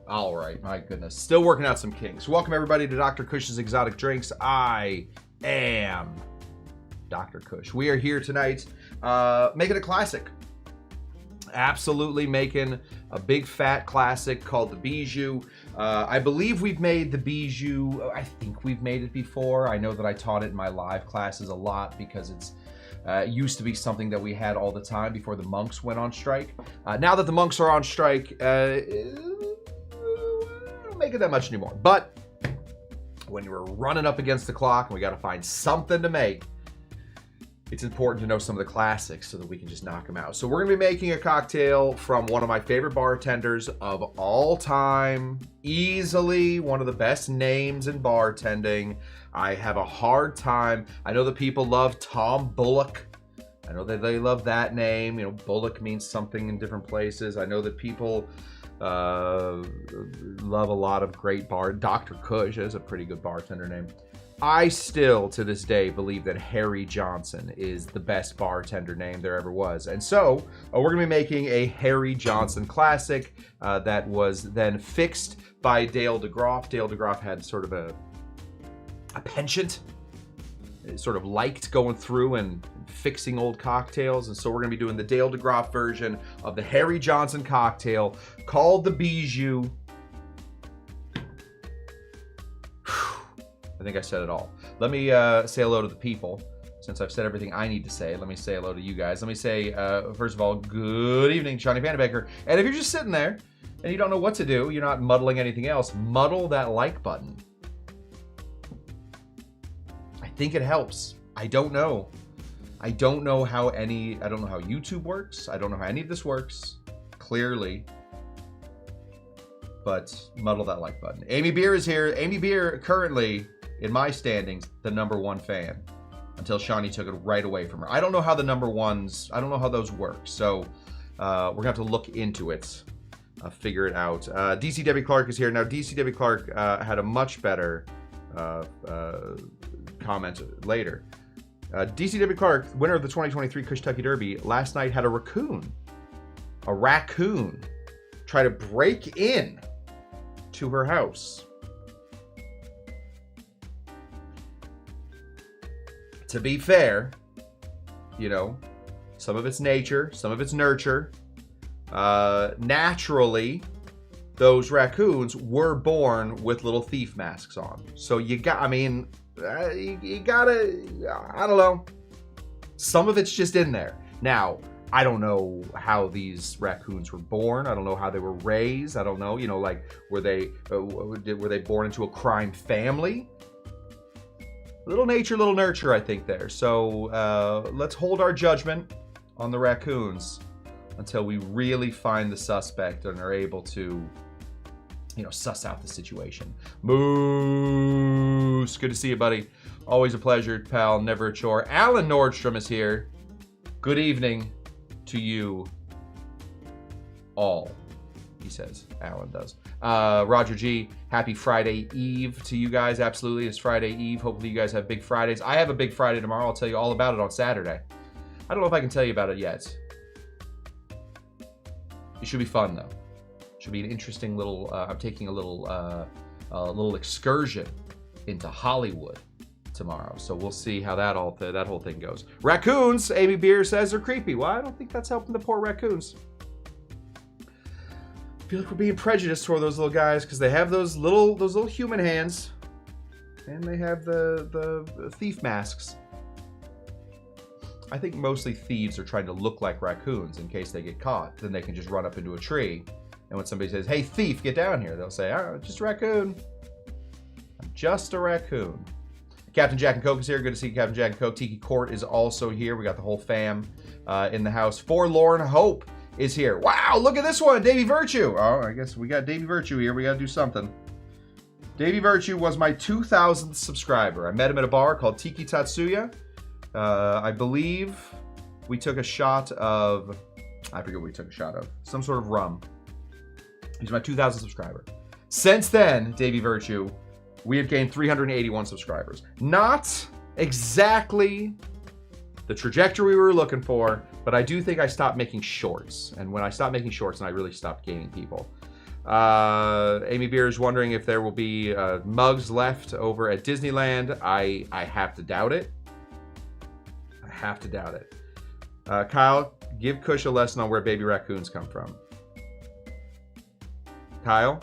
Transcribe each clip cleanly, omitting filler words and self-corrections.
All right, my goodness. Still working out some kinks. Welcome, everybody, to Dr. Cush's Exotic Drinks. I am Dr. Cush. We are here tonight making a classic. Absolutely making a big fat classic called the Bijou. I believe we've made the Bijou. I think we've made it before. I know that I taught it in my live classes a lot because it's used to be something that we had all the time before the monks went on strike. Now that the monks are on strike, make it that much anymore. But when you're running up against the clock and we got to find something to make, it's important to know some of the classics so that we can just knock them out. So we're going to be making a cocktail from one of my favorite bartenders of all time. Easily one of the best names in bartending. I have a hard time. I know that people love Tom Bullock. I know that they love that name. You know, Bullock means something in different places. I know that people love a lot of great Dr. Cush is a pretty good bartender name. I still, to this day, believe that Harry Johnson is the best bartender name there ever was. And so, we're going to be making a Harry Johnson classic that was then fixed by Dale DeGroff. Dale DeGroff had sort of a penchant, sort of liked going through and fixing old cocktails, and so we're going to be doing the Dale DeGroff version of the Harry Johnson cocktail called the Bijou. I think I said it all. Let me say hello to the people. Since I've said everything I need to say, let me say hello to you guys. Let me say, first of all, good evening, Johnny Pannebaker. And if you're just sitting there and you don't know what to do, you're not muddling anything else, muddle that like button. I think it helps. I don't know. I don't know how YouTube works. I don't know how any of this works, clearly. But muddle that like button. Amy Beer is here. Amy Beer, currently, in my standings, the #1 fan. Until Shawnee took it right away from her. I don't know how the #1s, I don't know how those work. So we're going to have to look into it. Figure it out. DC Debbie Clark is here. Now, DC Debbie Clark had a much better comment later. DC Debbie Clark, winner of the 2023 Kentucky Derby, last night had a raccoon try to break in to her house. To be fair, you know, some of it's nature, some of it's nurture. Naturally, those raccoons were born with little thief masks on. So you gotta, I don't know. Some of it's just in there. Now, I don't know how these raccoons were born. I don't know how they were raised. I don't know, you know, like, were they born into a crime family? Little nature, little nurture, I think there. So let's hold our judgment on the raccoons until we really find the suspect and are able to, you know, suss out the situation. Moose, good to see you, buddy. Always a pleasure, pal, never a chore. Alan Nordstrom is here. Good evening to you all, he says. Alan does. Roger G, happy Friday Eve to you guys. Absolutely, it's Friday Eve. Hopefully you guys have big Fridays. I have a big Friday tomorrow. I'll tell you all about it on Saturday. I don't know if I can tell you about it yet. It should be fun, though. Should be an interesting little, I'm taking a little excursion into Hollywood tomorrow. So we'll see how that whole thing goes. Raccoons, Amy Beer says, are creepy. Well, I don't think that's helping the poor raccoons. I feel like we're being prejudiced toward those little guys because they have those little human hands, and they have the thief masks. I think mostly thieves are trying to look like raccoons in case they get caught. Then they can just run up into a tree, and when somebody says, "Hey, thief, get down here," they'll say, "Oh, just a raccoon. I'm just a raccoon." Captain Jack and Coke is here. Good to see Captain Jack and Coke. Tiki Court is also here. We got the whole fam in the house. Forlorn Hope is here. Wow, look at this one, Davey Virtue. Oh, I guess we got Davey Virtue here. We got to do something. Davey Virtue was my 2,000th subscriber. I met him at a bar called Tiki Tatsuya. I believe we took a shot of, I forget what we took a shot of, some sort of rum. He's my 2,000th subscriber. Since then, Davey Virtue, we have gained 381 subscribers. Not exactly the trajectory we were looking for, but I do think I stopped making shorts. And when I stopped making shorts, and I really stopped gaining people. Amy Beer is wondering if there will be mugs left over at Disneyland. I have to doubt it. I have to doubt it. Kyle, give Cush a lesson on where baby raccoons come from. Kyle,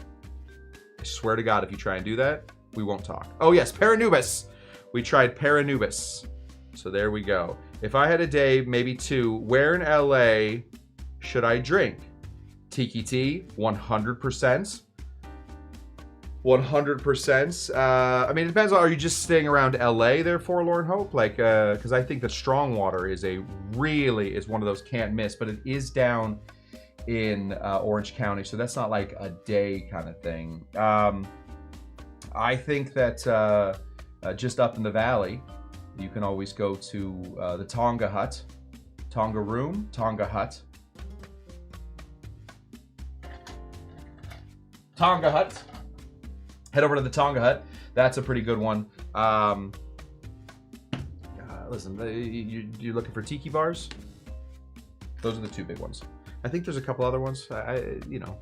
I swear to God, if you try and do that, we won't talk. Oh yes, Paranubis. We tried Paranubis. So there we go. If I had a day, maybe two, where in LA should I drink? Tiki tea, 100%. 100%. I mean, it depends on, are you just staying around LA there, Forlorn Hope? Like, because I think that strong water is one of those can't miss, but it is down in Orange County, so that's not like a day kind of thing. I think that just up in the valley, you can always go to the Tonga Hut. Tonga Hut. Tonga Hut. Head over to the Tonga Hut. That's a pretty good one. Listen, you're looking for tiki bars? Those are the two big ones. I think there's a couple other ones. You know.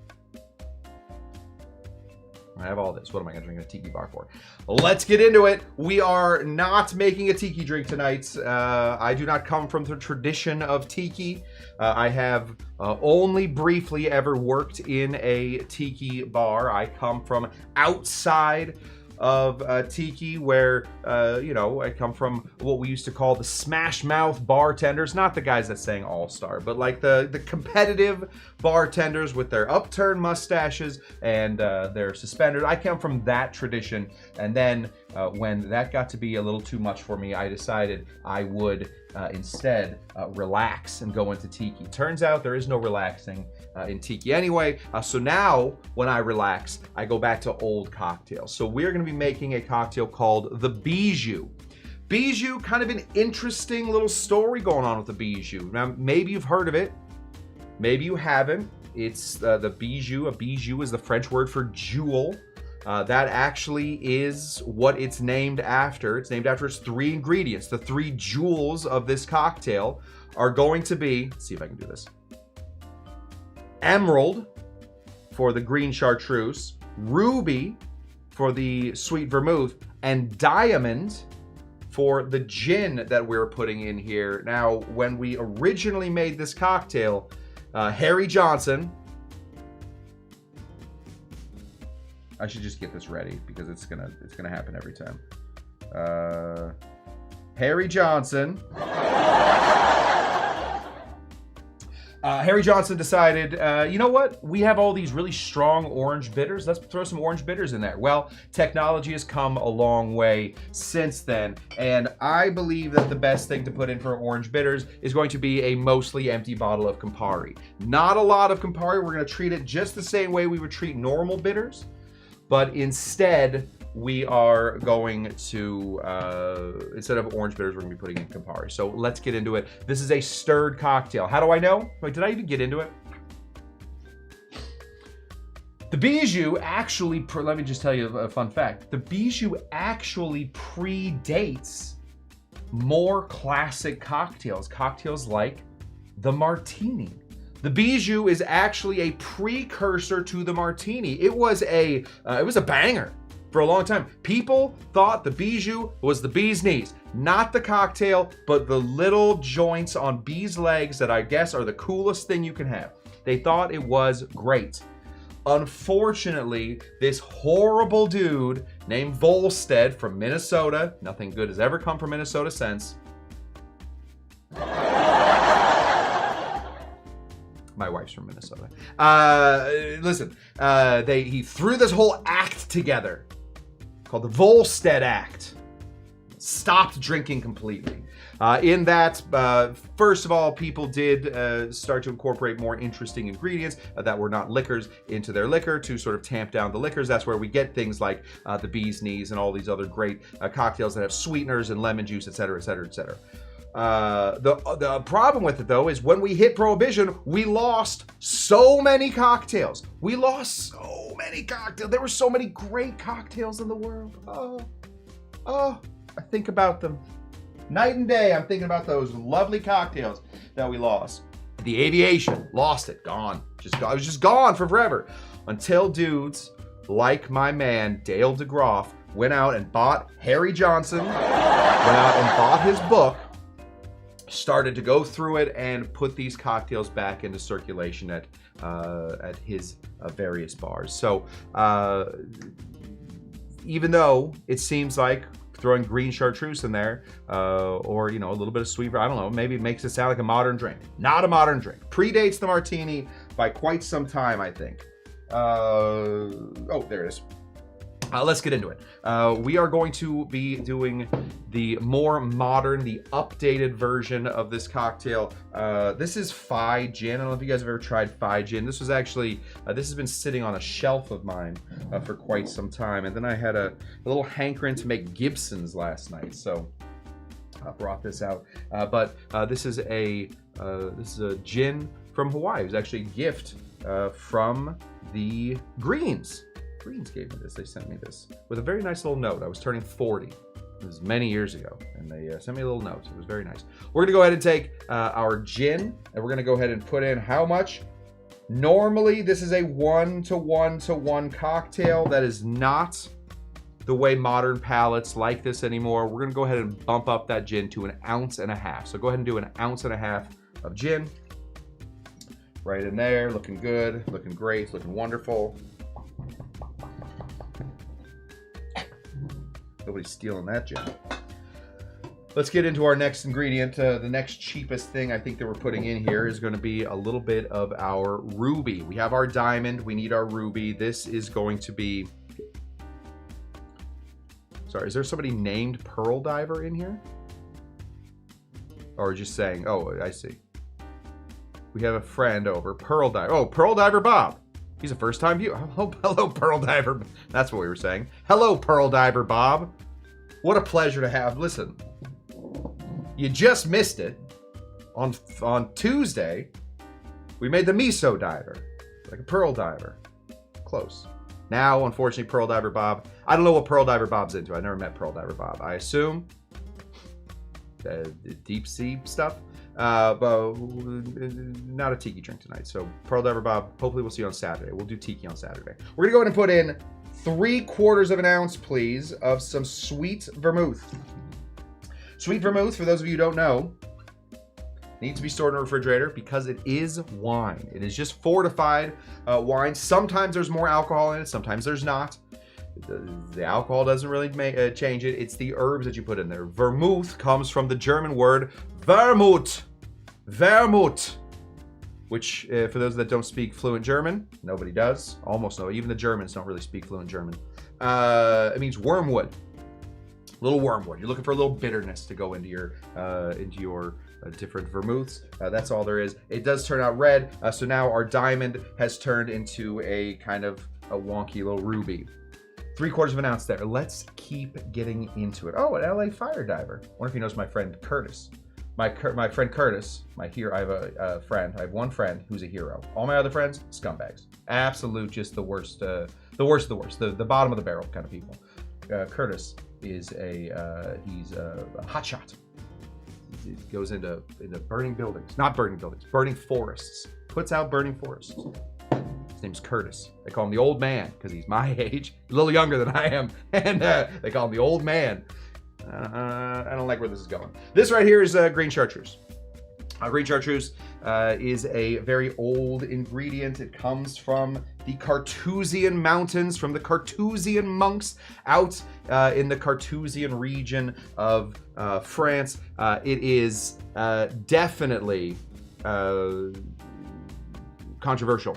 I have all this. What am I going to drink a tiki bar for? Let's get into it. We are not making a tiki drink tonight. I do not come from the tradition of tiki. I have only briefly ever worked in a tiki bar. I come from outside of tiki, where you know, I come from what we used to call the smash mouth bartenders, not the guys that sang all-star, but like the competitive bartenders with their upturned mustaches and their suspenders. I come from that tradition, and then when that got to be a little too much for me, I decided I would instead relax and go into tiki. Turns out there is no relaxing in tiki anyway, so now when I relax, I go back to old cocktails. So we're going to be making a cocktail called the Bijou. Bijou, kind of an interesting little story going on with the Bijou. Now, maybe you've heard of it, maybe you haven't. It's the Bijou. A bijou is the French word for jewel. That actually is what it's named after. It's named after its three ingredients. The three jewels of this cocktail are going to be, let's see if I can do this. Emerald for the green chartreuse, ruby for the sweet vermouth, and diamond for the gin that we're putting in here. Now, when we originally made this cocktail, Harry Johnson, I should just get this ready because it's gonna happen every time. Harry Johnson. Harry Johnson decided, you know what? We have all these really strong orange bitters. Let's throw some orange bitters in there. Well, technology has come a long way since then, and I believe that the best thing to put in for orange bitters is going to be a mostly empty bottle of Campari. Not a lot of Campari. We're going to treat it just the same way we would treat normal bitters, but instead we are going to, instead of orange bitters, we're going to be putting in Campari. So let's get into it. This is a stirred cocktail. How do I know? Wait, did I even get into it? The Bijou actually, let me just tell you a fun fact. The Bijou actually predates more classic cocktails. Cocktails like the Martini. The Bijou is actually a precursor to the Martini. It was a banger for a long time. People thought the Bijou was the bee's knees, not the cocktail, but the little joints on bees' legs that I guess are the coolest thing you can have. They thought it was great. Unfortunately, this horrible dude named Volstead from Minnesota, nothing good has ever come from Minnesota since. My wife's from Minnesota. Listen, he threw this whole act together called the Volstead Act. Stopped drinking completely. In that, first of all, people did start to incorporate more interesting ingredients that were not liquors into their liquor to sort of tamp down the liquors. That's where we get things like the bee's knees and all these other great cocktails that have sweeteners and lemon juice, et cetera, et cetera, et cetera. The problem with it, though, is when we hit Prohibition, we lost so many cocktails. We lost so many cocktails. There were so many great cocktails in the world. Oh, I think about them. Night and day, I'm thinking about those lovely cocktails that we lost. The aviation, lost it, gone. It was just gone for forever. until dudes like my man Dale DeGroff went out and bought Harry Johnson, went out and bought his book, started to go through it and put these cocktails back into circulation at his various bars. So even though it seems like throwing green chartreuse in there, or a little bit of sweet, I don't know, maybe it makes it sound like a modern drink. Not a modern drink. Predates the Martini by quite some time, I think. Oh, there it is. Let's get into it. We are going to be doing the more modern, the updated version of this cocktail. This is Phi Gin. I don't know if you guys have ever tried Phi Gin. This was actually, this has been sitting on a shelf of mine for quite some time. And then I had a little hankering to make Gibsons last night. So I brought this out. But this is a gin from Hawaii. It was actually a gift from the Greens. Greens gave me this. They sent me this with a very nice little note. I was turning 40. It was many years ago, and they sent me a little note. It was very nice. We're gonna go ahead and take our gin, and we're gonna go ahead and put in how much? Normally, this is a 1-to-1-to-1 cocktail. That is not the way modern palates like this anymore. We're gonna go ahead and bump up that gin to 1.5 ounces. So go ahead and do 1.5 ounces of gin. Right in there, looking good, looking great, looking wonderful. Nobody's stealing that gin. Let's get into our next ingredient. The next cheapest thing I think that we're putting in here is going to be a little bit of our ruby. We have our diamond. We need our ruby. This is going to be... Sorry, is there somebody named Pearl Diver in here? Or just saying, oh, I see. We have a friend over, Pearl Diver. Oh, Pearl Diver Bob. He's a first-time viewer. Hello, Pearl Diver. That's what we were saying. Hello, Pearl Diver Bob. What a pleasure to have. Listen, you just missed it. On Tuesday, we made the miso diver, like a Pearl Diver. Close. Now, unfortunately, Pearl Diver Bob. I don't know what Pearl Diver Bob's into. I never met Pearl Diver Bob. I assume deep sea stuff. But not a tiki drink tonight. So Pearl Diver Bob, hopefully we'll see you on Saturday. We'll do tiki on Saturday. We're gonna go ahead and put in 3/4 ounce, please, of some sweet vermouth. Sweet vermouth, for those of you who don't know, needs to be stored in a refrigerator because it is wine. It is just fortified wine. Sometimes there's more alcohol in it, sometimes there's not. The alcohol doesn't really change it. It's the herbs that you put in there. Vermouth comes from the German word vermouth. Vermouth. Which, for those that don't speak fluent German, nobody does. Almost nobody. Even the Germans don't really speak fluent German. It means wormwood. Little wormwood. You're looking for a little bitterness to go into your different vermouths. That's all there is. It does turn out red. So now our diamond has turned into a kind of a wonky little ruby. 3/4 ounce there. Let's keep getting into it. Oh, an LA fire diver. I wonder if he knows my friend Curtis. My friend Curtis, my hero. I have a friend. I have one friend who's a hero. All my other friends, scumbags. Absolute, just the worst. The worst of the worst. The bottom of the barrel kind of people. Curtis is he's a hotshot. He goes into burning buildings. Not burning buildings. Burning forests. Puts out burning forests. His name's Curtis. They call him the old man because he's my age, a little younger than I am, and they call him the old man. I don't like where this is going. This right here is green chartreuse. Green chartreuse is a very old ingredient. It comes from the Carthusian mountains, from the Carthusian monks out in the Carthusian region of France. It is definitely controversial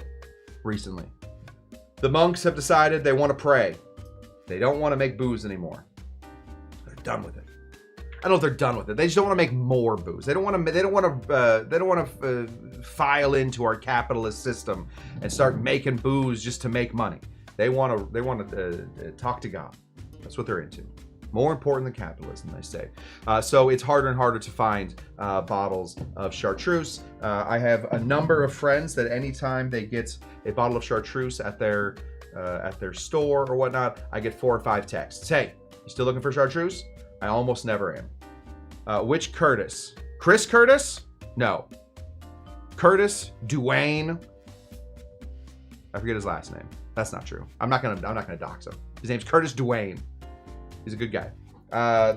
recently. The monks have decided they want to pray. They don't want to make booze anymore. They're done with it. I don't know if they're done with it. They just don't want to make more booze. They don't want to file into our capitalist system and start making booze just to make money. They want to talk to God. That's what they're into. More important than capitalism, they say. So it's harder and harder to find bottles of chartreuse. I have a number of friends that anytime they get a bottle of chartreuse at their store or whatnot, I get 4 or 5 texts. Hey, you still looking for chartreuse? I almost never am. Which Curtis? Chris Curtis? No. Curtis, Duane, I forget his last name. That's not true. I'm not gonna dox him. His name's Curtis Duane. He's a good guy.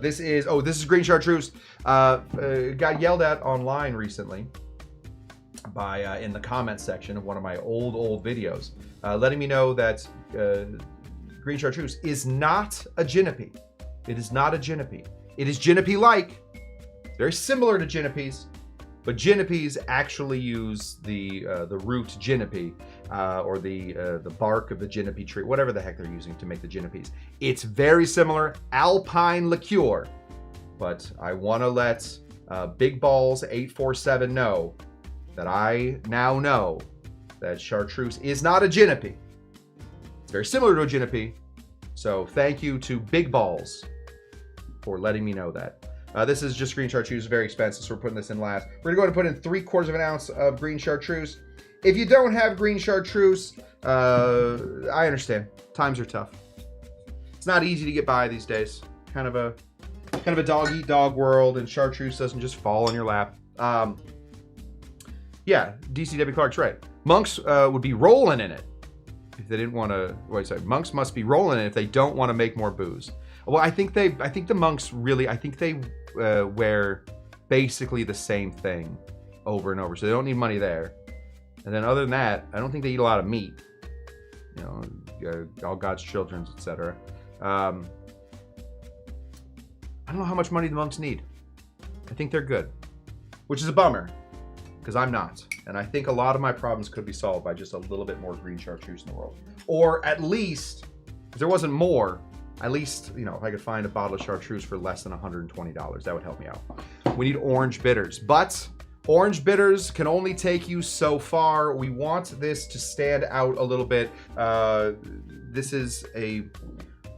This is green chartreuse. Got yelled at online recently by in the comments section of one of my old videos, letting me know that green chartreuse is not a Genepi. It is not a Genepi. It is Genepi-like, very similar to Genepis, but Genepis actually use the root Genepi, or the bark of the Genepi tree, whatever the heck they're using to make the Genepis. It's very similar, alpine liqueur, but I want to let Big Balls 847 know that I now know that Chartreuse is not a Genepi. It's very similar to a Genepi, so thank you to Big Balls for letting me know that. This is just green chartreuse, very expensive, so we're putting this in last. We're gonna go ahead and put in 3/4 of an ounce of green chartreuse. If you don't have green chartreuse, I understand. Times are tough. It's not easy to get by these days. Kind of a dog-eat-dog world, and chartreuse doesn't just fall in your lap. Yeah, DCW Clark's right. Monks would be rolling in it if they didn't want to. Wait, sorry. Monks must be rolling in it if they don't want to make more booze. Well, I think the monks really. I think they wear basically the same thing over and over, so they don't need money there. And then other than that, I don't think they eat a lot of meat. You know, all God's children, etc. I don't know how much money the monks need. I think they're good, which is a bummer, because I'm not. And I think a lot of my problems could be solved by just a little bit more green chartreuse in the world. Or at least, if there wasn't more, at least, you know, if I could find a bottle of chartreuse for less than $120, that would help me out. We need orange bitters, but orange bitters can only take you so far. We want this to stand out a little bit. This is a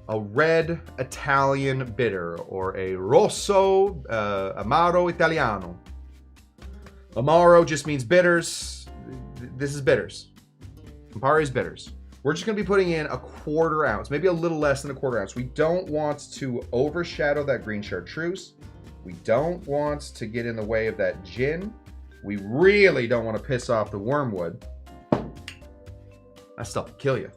red Italian bitter, or a rosso amaro italiano. Amaro just means bitters. This is bitters. Campari is bitters. We're just going to be putting in 1/4 ounce, maybe a little less than 1/4 ounce. We don't want to overshadow that green chartreuse. We don't want to get in the way of that gin. We really don't want to piss off the wormwood. That stuff will kill you.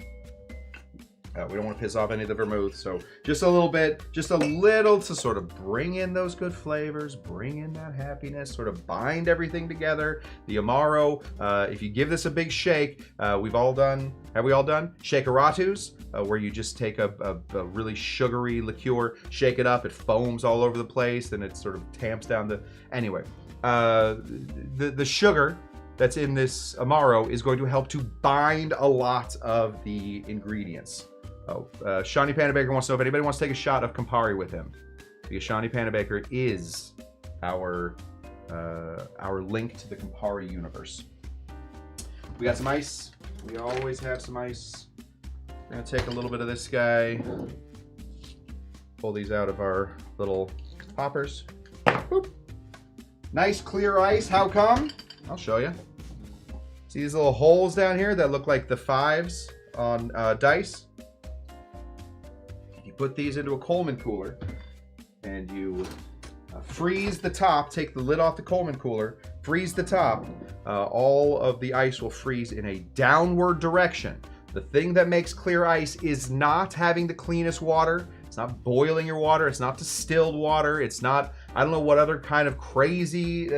We don't want to piss off any of the vermouth, so just a little bit, just a little to sort of bring in those good flavors, bring in that happiness, sort of bind everything together. The Amaro, if you give this a big shake, have we all done shakeratus, where you just take a really sugary liqueur, shake it up, it foams all over the place, and it sort of tamps down the, anyway. The sugar that's in this Amaro is going to help to bind a lot of the ingredients. Shawnee Panabaker wants to know if anybody wants to take a shot of Campari with him, because Shawnee Panabaker is our link to the Campari universe. We got some ice. We always have some ice. We're gonna take a little bit of this guy, pull these out of our little poppers. Boop. Nice clear ice. How come? I'll show you. See these little holes down here that look like the 5s on dice? You put these into a Coleman cooler and you freeze the top, take the lid off the Coleman cooler, freeze the top, all of the ice will freeze in a downward direction. The thing that makes clear ice is not having the cleanest water. It's not boiling your water. It's not distilled water. It's not, I don't know what other kind of crazy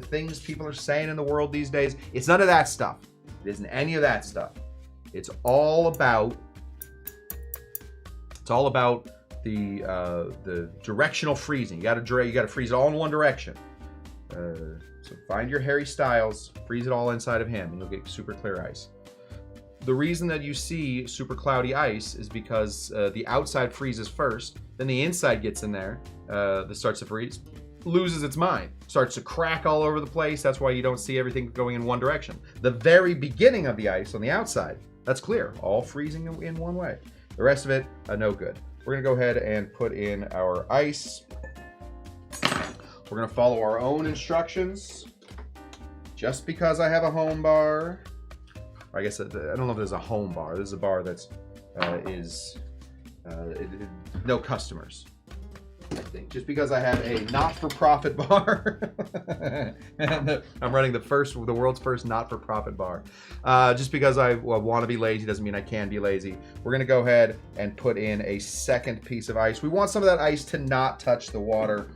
things people are saying in the world these days. It's none of that stuff. It isn't any of that stuff. It's all about the directional freezing. You gotta freeze it all in one direction. So find your Harry Styles, freeze it all inside of him, and you'll get super clear ice. The reason that you see super cloudy ice is because the outside freezes first, then the inside gets in there, that starts to freeze, loses its mind, starts to crack all over the place. That's why you don't see everything going in one direction. The very beginning of the ice on the outside, that's clear, all freezing in one way. The rest of it, no good. We're gonna go ahead and put in our ice. We're gonna follow our own instructions. Just because I have a home bar, I guess I don't know if there's a home bar. This is a bar that's no customers. interesting. Just because I have a not-for-profit bar, and I'm running the world's first not-for-profit bar. Just because I want to be lazy doesn't mean I can be lazy. We're gonna go ahead and put in a second piece of ice. We want some of that ice to not touch the water.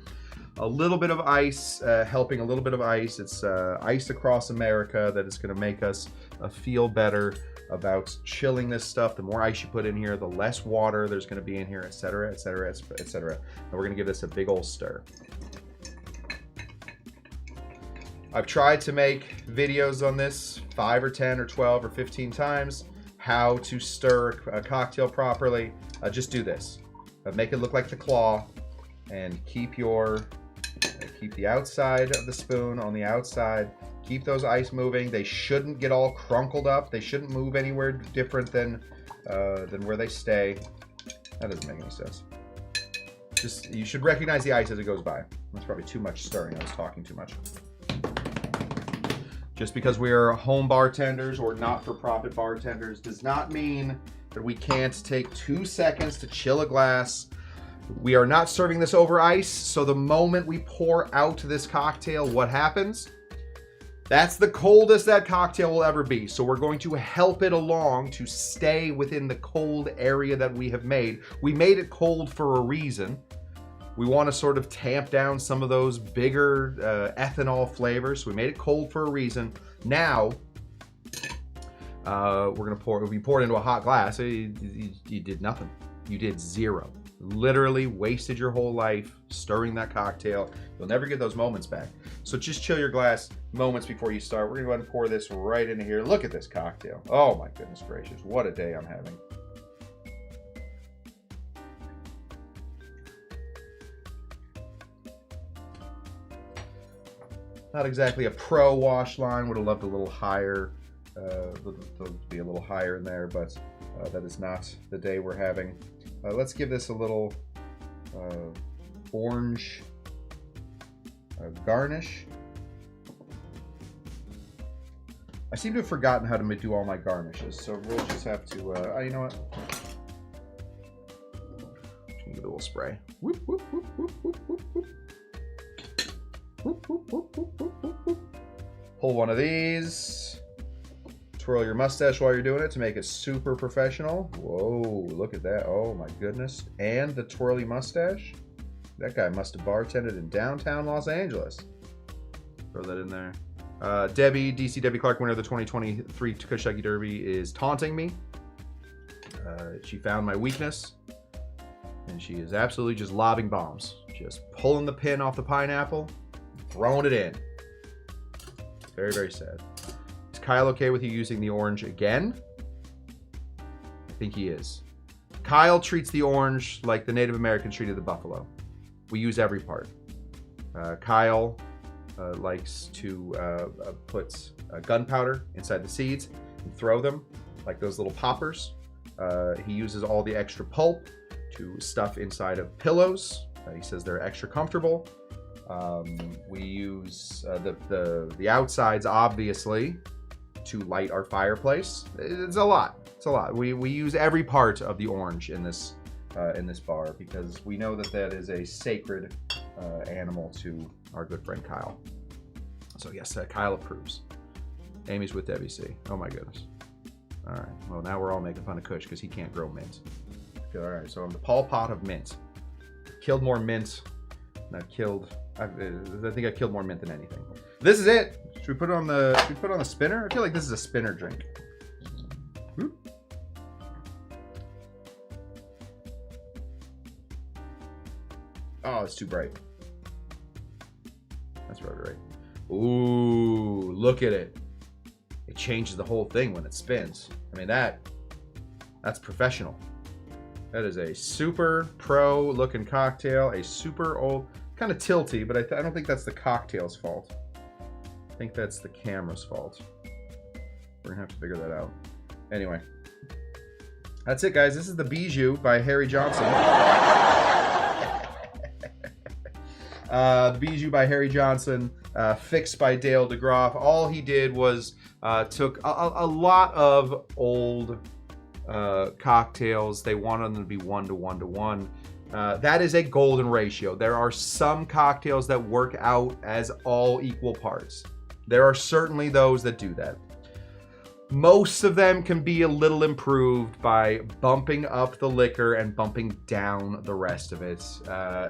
A little bit of ice, helping a little bit of ice. It's ice across America that is gonna make us feel better about chilling this stuff. The more ice you put in here, the less water there's going to be in here, etc., etc., etc. And we're going to give this a big old stir. I've tried to make videos on this 5 or 10 or 12 or 15 times, how to stir a cocktail properly. Just do this. Make it look like the claw, and keep the outside of the spoon on the outside. Keep those ice moving. They shouldn't get all crunkled up. They shouldn't move anywhere different than where they stay. That doesn't make any sense. Just, you should recognize the ice as it goes by. That's probably too much stirring. I was talking too much. Just because we are home bartenders or not-for-profit bartenders does not mean that we can't take 2 seconds to chill a glass. We are not serving this over ice, so the moment we pour out this cocktail, what happens? That's the coldest that cocktail will ever be. So we're going to help it along to stay within the cold area that we have made. We made it cold for a reason. We want to sort of tamp down some of those bigger ethanol flavors. So we made it cold for a reason. Now, we're going to pour, if we pour it into a hot glass, you did nothing. You did zero. Literally wasted your whole life stirring that cocktail. You'll never get those moments back. So just chill your glass moments before you start. We're gonna go ahead and pour this right into here. Look at this cocktail. Oh my goodness gracious, what a day I'm having. Not exactly a pro wash line. Would have loved a little higher, be a little higher in there, but that is not the day we're having. Let's give this a little orange garnish. I seem to have forgotten how to do all my garnishes, so we'll just have to, you know what? Just give it a little spray. Whoop, whoop, whoop, whoop, whoop, whoop, whoop. Whoop, whoop, whoop, whoop, whoop, whoop, whoop. Pull one of these. Twirl your mustache while you're doing it to make it super professional. Whoa, look at that. Oh my goodness. And the twirly mustache. That guy must have bartended in downtown Los Angeles. Throw that in there. Debbie, DC Debbie Clark, winner of the 2023 Kentucky Derby, is taunting me. She found my weakness. And she is absolutely just lobbing bombs. Just pulling the pin off the pineapple, throwing it in. Very, very sad. Is Kyle okay with you using the orange again? I think he is. Kyle treats the orange like the Native Americans treated the buffalo. We use every part. Kyle likes to put gunpowder inside the seeds and throw them like those little poppers. He uses all the extra pulp to stuff inside of pillows. He says they're extra comfortable. We use the outsides, obviously, to light our fireplace. It's a lot. It's a lot. We use every part of the orange in this bar because we know that that is a sacred animal to our good friend Kyle. So yes, Kyle approves. Amy's with Debbie C. Oh my goodness. All right. Well, now we're all making fun of Cush because he can't grow mint. All right. So I'm the Pol Pot of mint. Killed more mint. I think I killed more mint than anything. This is it. Should we put it on the spinner? I feel like this is a spinner drink. Whoop. Oh, it's too bright. That's right. Ooh, look at it. It changes the whole thing when it spins. I mean, that's professional. That is a super pro looking cocktail. A super old, kind of tilty, but I don't think that's the cocktail's fault. I think that's the camera's fault. We're gonna have to figure that out. Anyway, that's it, guys. This is the Bijou by Harry Johnson. The Bijou by Harry Johnson, fixed by Dale DeGroff. All he did was took a lot of old cocktails. They wanted them to be 1 to 1 to 1. That is a golden ratio. There are some cocktails that work out as all equal parts. There are certainly those that do that. Most of them can be a little improved by bumping up the liquor and bumping down the rest of it.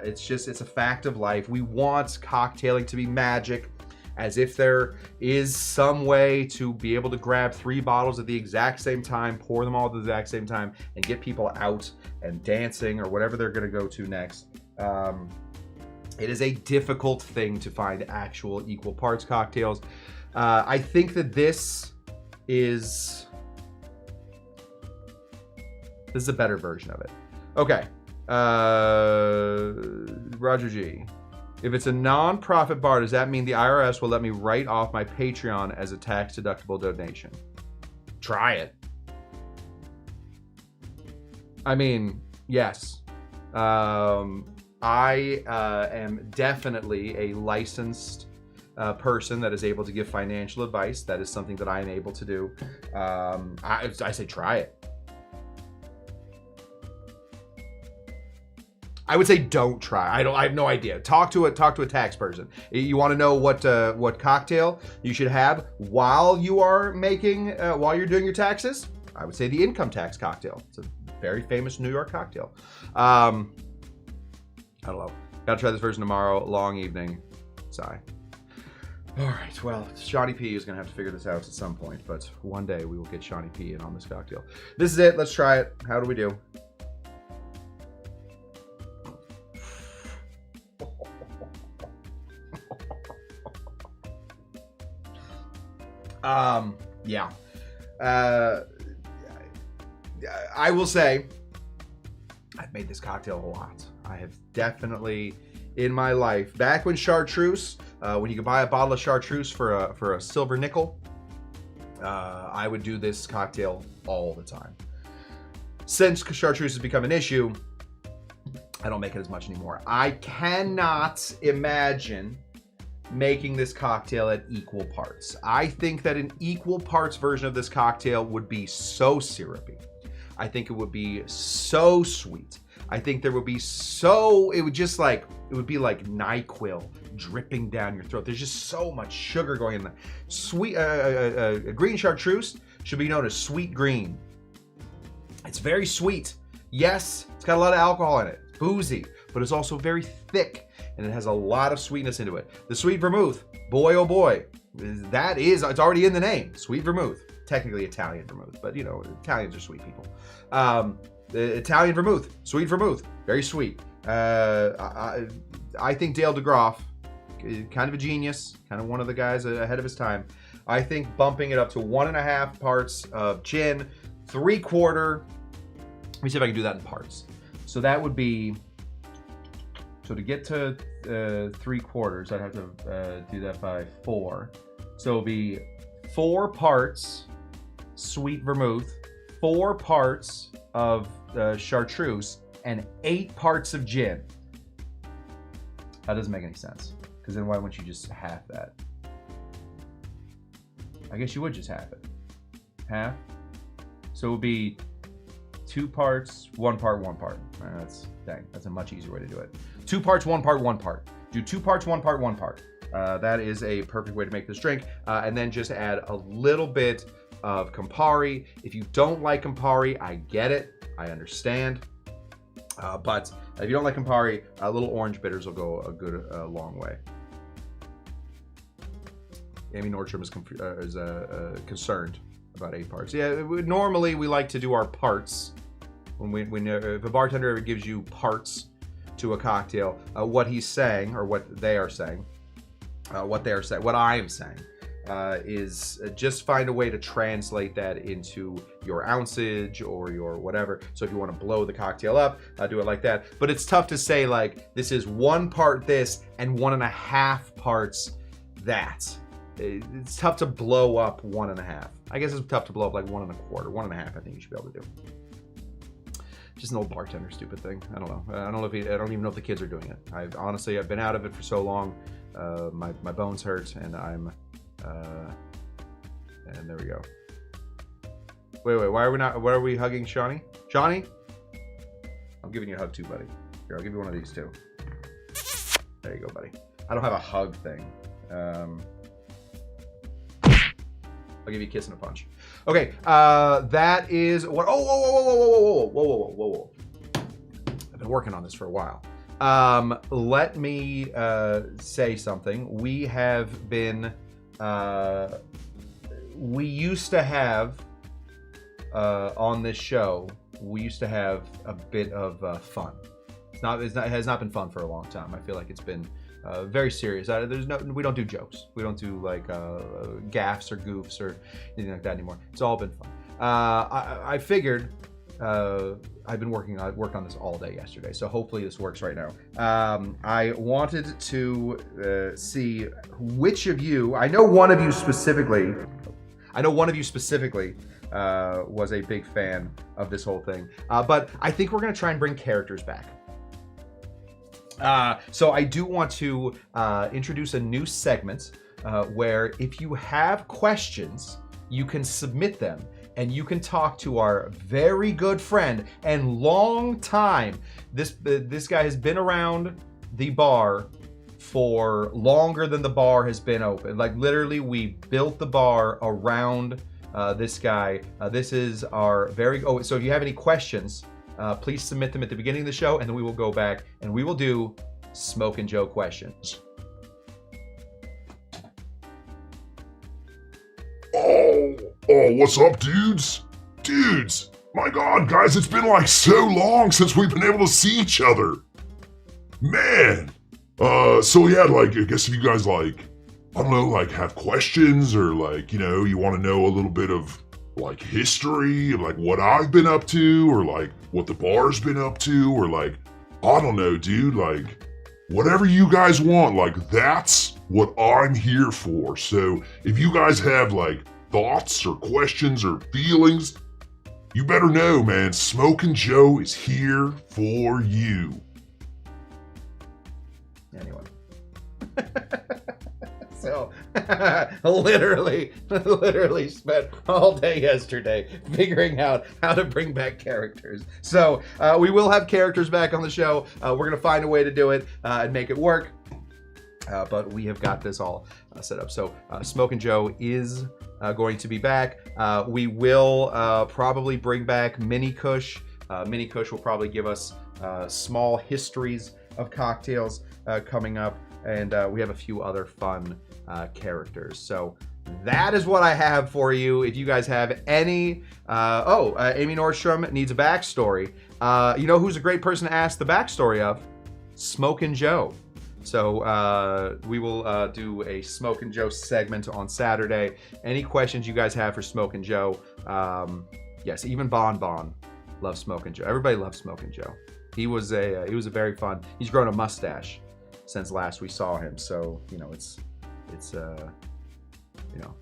It's a fact of life. We want cocktailing to be magic, as if there is some way to be able to grab 3 bottles at the exact same time, pour them all at the exact same time, and get people out and dancing or whatever they're going to go to next. It is a difficult thing to find actual equal parts cocktails. I think that this is a better version of it. Okay. Roger G. If it's a non-profit bar, does that mean the IRS will let me write off my Patreon as a tax-deductible donation? Try it. I mean, yes. I am definitely a licensed person that is able to give financial advice. That is something that I am able to do. I say try it. I would say don't try. I have no idea. Talk to a tax person. You want to know what cocktail you should have while you are making while you're doing your taxes? I would say the income tax cocktail. It's a very famous New York cocktail. I don't know. Gotta try this version tomorrow. Long evening. Sigh. All right. Well, Shawnee P is gonna have to figure this out at some point, but one day we will get Shawnee P in on this cocktail. This is it. Let's try it. How do we do? Yeah. I will say I've made this cocktail a lot. I have definitely in my life, back when Chartreuse, when you could buy a bottle of Chartreuse for a silver nickel, I would do this cocktail all the time. Since Chartreuse has become an issue, I don't make it as much anymore. I cannot imagine making this cocktail at equal parts. I think that an equal parts version of this cocktail would be so syrupy. I think it would be so sweet. I think there would be it would be like NyQuil dripping down your throat. There's just so much sugar going in there. Sweet, green Chartreuse should be known as sweet green. It's very sweet. Yes, it's got a lot of alcohol in it, boozy, but it's also very thick. And it has a lot of sweetness into it. The sweet vermouth, boy oh boy, it's already in the name, sweet vermouth. Technically Italian vermouth, but you know, Italians are sweet people. The Italian vermouth, sweet vermouth, very sweet. I think Dale DeGroff, kind of a genius, kind of one of the guys ahead of his time. I think bumping it up to 1.5 parts of gin, 3/4. Let me see if I can do that in parts. So that would be, so to get to 3/4, I'd have to do that by 4. So it'll be 4 parts sweet vermouth, 4 parts of Chartreuse, and 8 parts of gin. That doesn't make any sense, because then why wouldn't you just half that? I guess you would just half it. Half. So it would be 2 parts, 1 part, 1 part. That's a much easier way to do it. 2 parts, 1 part, 1 part. Do 2 parts, 1 part, 1 part. That is a perfect way to make this drink. And then just add a little bit of Campari. If you don't like Campari, I get it. I understand. But if you don't like Campari, little orange bitters will go a good long way. Amy Nordstrom is concerned about 8 parts. Yeah, normally we like to do our parts. If a bartender ever gives you parts to a cocktail, what he's saying, or what they are saying, what I am saying, is just find a way to translate that into your ounceage or your whatever. So if you want to blow the cocktail up, do it like that. But it's tough to say like this is 1 part this and 1.5 parts that. It's tough to blow up 1.5. I guess it's tough to blow up like 1 1/4, 1.5. I think you should be able to do. Just an old bartender stupid thing. I don't know. I don't even know if the kids are doing it. I've been out of it for so long. My bones hurt, and and there we go. Wait. Why are we hugging Shawnee? Shawnee? I'm giving you a hug too, buddy. Here, I'll give you one of these too. There you go, buddy. I don't have a hug thing. I'll give you a kiss and a punch. Okay, that is what. Oh, whoa. I've been working on this for a while. Let me say something. We have been. We used to have on this show. We used to have a bit of fun. It has not been fun for a long time. I feel like it's been very serious. We don't do jokes. We don't do like gaffes or goofs or anything like that anymore. It's all been fun. I figured I've been working on this all day yesterday, so hopefully this works right now. I wanted to see which of you. I know one of you specifically. Was a big fan of this whole thing, but I think we're gonna try and bring characters back. So I do want to introduce a new segment where if you have questions, you can submit them and you can talk to our very good friend and long time. This guy has been around the bar for longer than the bar has been open. Like literally, we built the bar around this guy. This is our very. Oh, so if you have any questions, please submit them at the beginning of the show, and then we will go back and we will do Smoke and Joe questions. Oh, what's up, dudes? Dudes, my God, guys, it's been like so long since we've been able to see each other. Man, so yeah, like, I guess if you guys like, I don't know, like have questions or like, you know, you want to know a little bit of like history of like what I've been up to or like what the bar's been up to or like, I don't know, dude, like whatever you guys want, like that's what I'm here for. So if you guys have like thoughts or questions or feelings, you better know, man, Smokin' Joe is here for you. Anyway. So, literally spent all day yesterday figuring out how to bring back characters. So, we will have characters back on the show. We're going to find a way to do it and make it work. But we have got this all set up. So, Smokin' Joe is going to be back. We will probably bring back Mini Cush. Mini Cush will probably give us small histories of cocktails coming up. And we have a few other fun characters. So that is what I have for you. If you guys have any... Amy Nordstrom needs a backstory. You know who's a great person to ask the backstory of? Smokin' Joe. So we will do a Smokin' Joe segment on Saturday. Any questions you guys have for Smokin' Joe? Yes, even Bon loves Smokin' Joe. Everybody loves Smokin' Joe. He was a very fun... He's grown a mustache since last we saw him, so you know it's you know.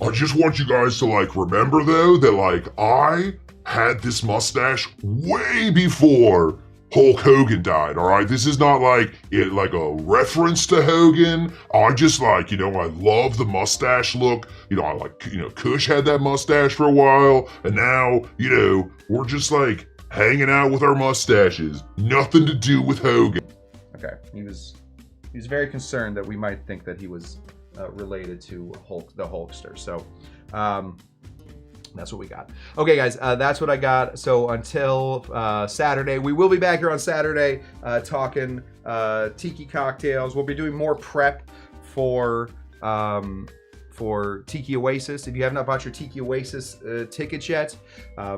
I just want you guys to like remember though that like I had this mustache way before Hulk Hogan died. All right, this is not like it like a reference to Hogan. I just like, you know, I love the mustache look. You know, I like, you know, Cush had that mustache for a while, and now, you know, we're just like hanging out with our mustaches. Nothing to do with Hogan. Okay, he was very concerned that we might think that he was related to the Hulkster. So that's what we got. Okay, guys, that's what I got. So until Saturday, we will be back here on Saturday talking tiki cocktails. We'll be doing more prep for Tiki Oasis. If you have not bought your Tiki Oasis tickets yet,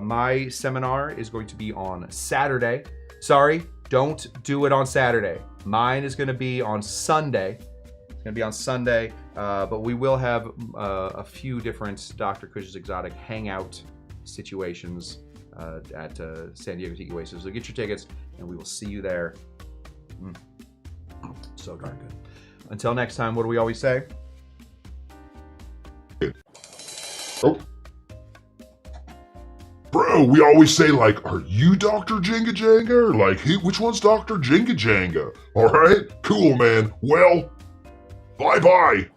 my seminar is going to be on Saturday. Sorry, don't do it on Saturday. Mine is going to be on Sunday. It's going to be on Sunday, but we will have a few different Dr. Cush's Exotic hangout situations at San Diego Tiki Oasis. So get your tickets, and we will see you there. So darn good. Until next time, what do we always say? Oh. Bro, we always say like, are you Dr. Jenga Jenga? Or like, hey, which one's Dr. Jenga Jenga? Alright, cool, man. Well, bye-bye.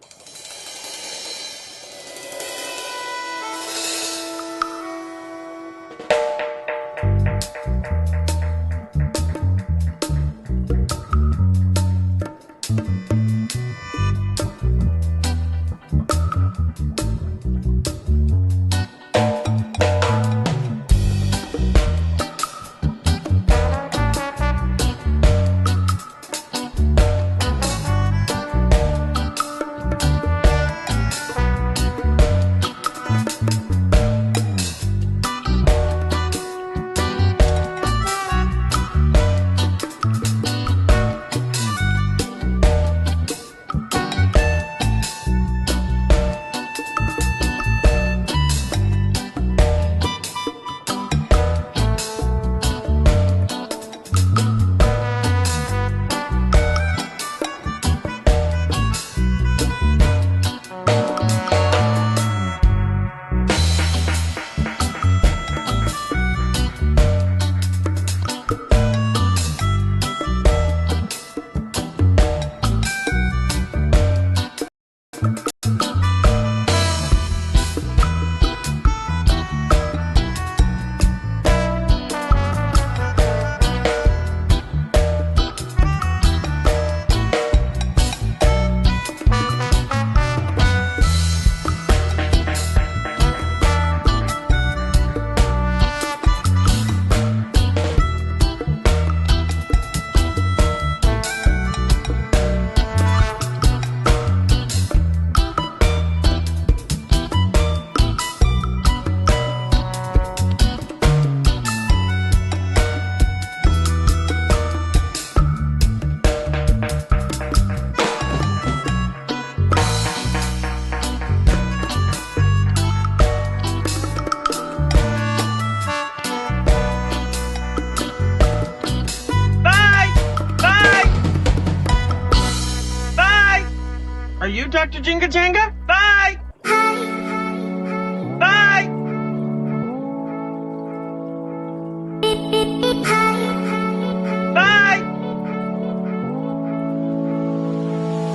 Dr. Jinga Janga?